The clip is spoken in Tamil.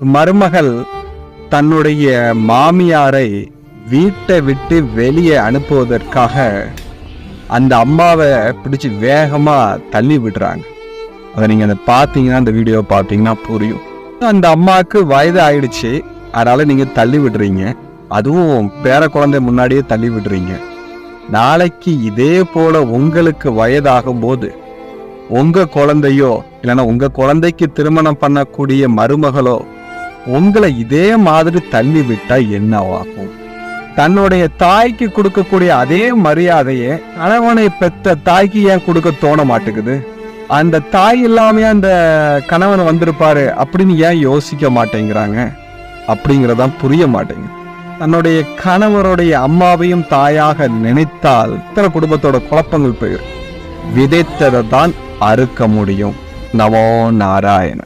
மருமகள் தன்னுடைய மாமியாரை வீட்டை விட்டு வெளியே அனுப்புவதற்காக அந்த அம்மாவை பிடிச்சி வேகமா தள்ளி விடுறாங்க. அதை நீங்க பார்த்தீங்கன்னா, அந்த வீடியோ பார்த்தீங்கன்னா புரியும். அந்த அம்மாவுக்கு வயது ஆயிடுச்சு, அதனால நீங்க தள்ளி விடுறீங்க. அதுவும் பேர குழந்தை முன்னாடியே தள்ளி விடுறீங்க. நாளைக்கு இதே போல உங்களுக்கு வயதாகும் போது உங்க குழந்தையோ இல்லைன்னா உங்க குழந்தைக்கு திருமணம் பண்ணக்கூடிய மருமகளோ உங்களை இதே மாதிரி தள்ளி விட்டா என்னவாகும்? தன்னுடைய தாய்க்கு கொடுக்கக்கூடிய அதே மரியாதையை கணவனை பெற்ற தாய்க்கு ஏன் கொடுக்க தோண மாட்டேங்குது? அந்த தாய் இல்லாம அந்த கணவன் வந்திருப்பாரு அப்படின்னு ஏன் யோசிக்க மாட்டேங்கிறாங்க? அப்படிங்கிறதான் புரிய மாட்டேங்குது. தன்னுடைய கணவருடைய அம்மாவையும் தாயாக நினைத்தால் இத்தனை குடும்பத்தோட குழப்பங்கள் போயிடும். விதைத்ததை தான் அறுக்க முடியும். நமோ நாராயண.